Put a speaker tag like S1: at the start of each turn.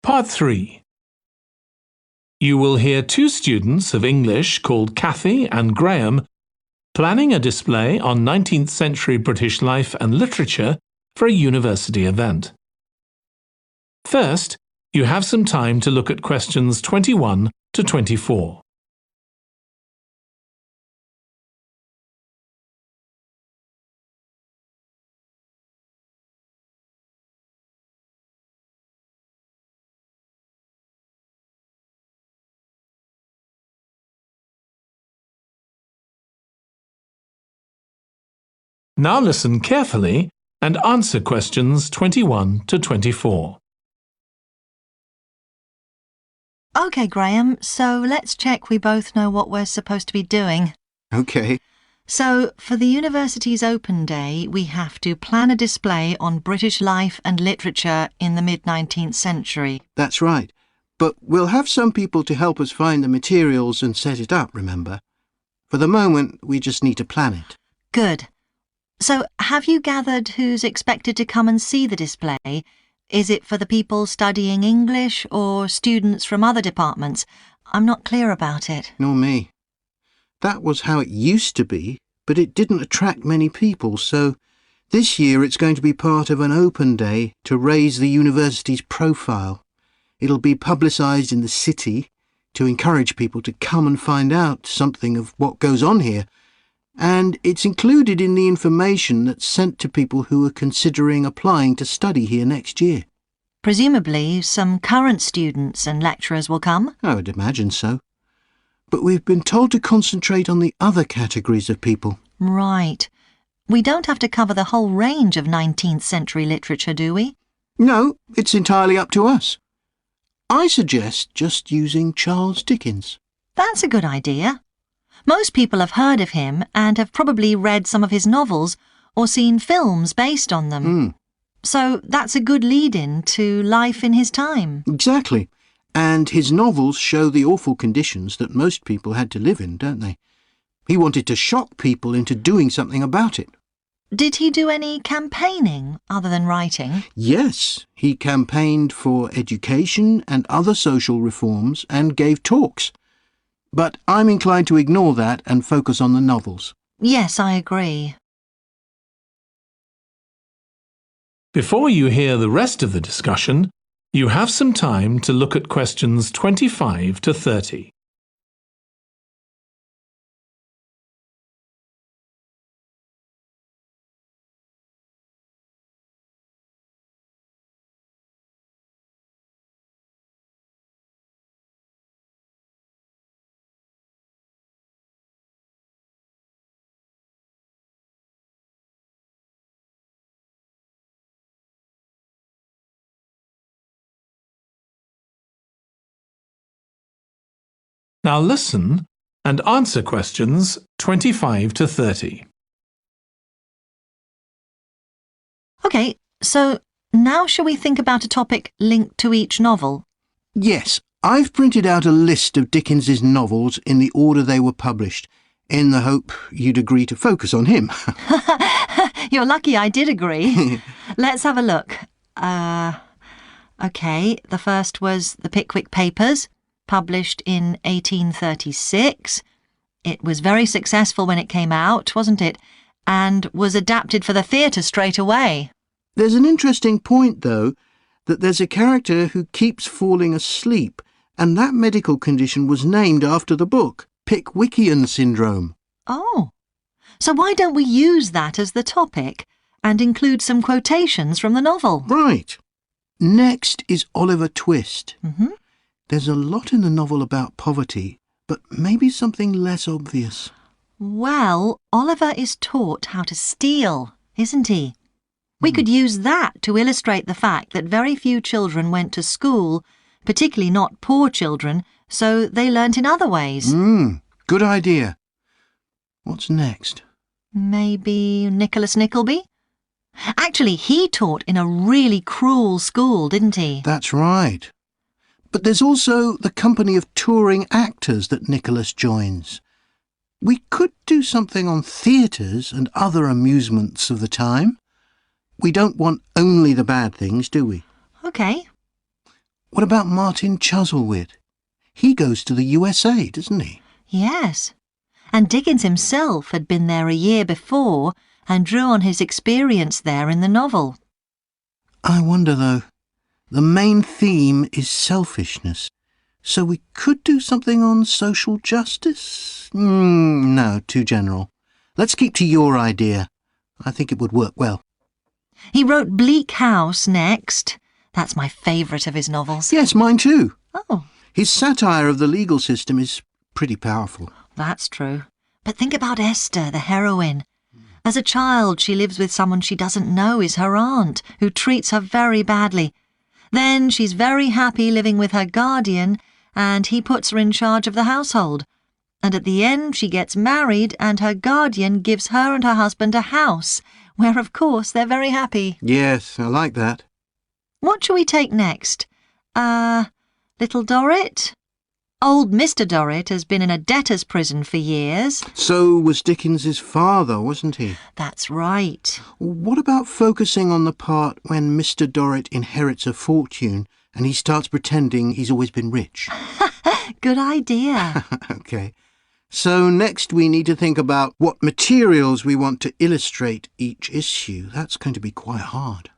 S1: Part 3. You will hear two students of English called Kathy and Graham planning a display on 19th century British life and literature for a university event. First, you have some time to look at questions 21 to 24. Now listen carefully and answer questions 21 to 24.
S2: OK, Graham, so let's check we both know what we're supposed to be doing.
S3: OK.
S2: So, for the university's open day, we have to plan a display on British life and literature in the mid-19th century.
S3: That's right. But we'll have some people to help us find the materials and set it up, remember? For the moment, we just need to plan it.
S2: Good. So, have you gathered who's expected to come and see the display? Is it for the people studying English or students from other departments? I'm not clear about it.
S3: Nor me. That was how it used to be, but it didn't attract many people, so this year it's going to be part of an open day to raise the university's profile. It'll be publicised in the city to encourage people to come and find out something of what goes on here. And it's included in the information that's sent to people who are considering applying to study here next year.
S2: Presumably, some current students and lecturers will come?
S3: I would imagine so. But we've been told to concentrate on the other categories of people.
S2: Right. We don't have to cover the whole range of 19th century literature, do we?
S3: No, it's entirely up to us. I suggest just using Charles Dickens.
S2: That's a good idea. Most people have heard of him and have probably read some of his novels or seen films based on them. So that's a good lead-in to life in his time.
S3: Exactly. And his novels show the awful conditions that most people had to live in, don't they? He wanted to shock people into doing something about it.
S2: Did he do any campaigning other than writing?
S3: Yes, he campaigned for education and other social reforms and gave talks. But I'm inclined to ignore that and focus on the novels.
S2: Yes, I agree.
S1: Before you hear the rest of the discussion, you have some time to look at questions 25 to 30. Now listen and answer questions 25 to 30.
S2: OK, so now shall we think about a topic linked to each novel?
S3: Yes, I've printed out a list of Dickens's novels in the order they were published, in the hope you'd agree to focus on him.
S2: You're lucky I did agree. Let's have a look. OK, the first was The Pickwick Papers, published in 1836. It was very successful when it came out, wasn't it? And was adapted for the theatre straight away.
S3: There's an interesting point, though, that there's a character who keeps falling asleep, and that medical condition was named after the book, Pickwickian syndrome.
S2: Oh, so why don't we use that as the topic and include some quotations from the novel?
S3: Right. Next is Oliver Twist.
S2: Mm-hmm.
S3: There's a lot in the novel about poverty, but maybe something less obvious.
S2: Well, Oliver is taught how to steal, isn't he? We could use that to illustrate the fact that very few children went to school, particularly not poor children, so they learnt in other ways.
S3: Good idea. What's next?
S2: Maybe Nicholas Nickleby? Actually, he taught in a really cruel school, didn't he?
S3: That's right. But there's also the company of touring actors that Nicholas joins. We could do something on theatres and other amusements of the time. We don't want only the bad things, do we?
S2: OK.
S3: What about Martin Chuzzlewit? He goes to the USA, doesn't he?
S2: Yes. And Dickens himself had been there a year before and drew on his experience there in the novel.
S3: I wonder, though. The main theme is selfishness. So we could do something on social justice? No, too general. Let's keep to your idea. I think it would work well.
S2: He wrote Bleak House next. That's my favourite of his novels.
S3: Yes, mine too.
S2: Oh,
S3: His satire of the legal system is pretty powerful.
S2: that's true. But think about Esther, the heroine. As a child, she lives with someone she doesn't know is her aunt, who treats her very badly. Then she's very happy living with her guardian, and he puts her in charge of the household. And at the end, she gets married, and her guardian gives her and her husband a house, where, of course, they're very happy.
S3: Yes, I like that.
S2: What shall we take next? Little Dorrit? Old Mr. Dorrit has been in a debtor's prison for years.
S3: So was Dickens's father, wasn't he?
S2: That's right.
S3: What about focusing on the part when Mr. Dorrit inherits a fortune and he starts pretending he's always been rich?
S2: Good idea.
S3: OK. So next we need to think about what materials we want to illustrate each issue. That's going to be quite hard.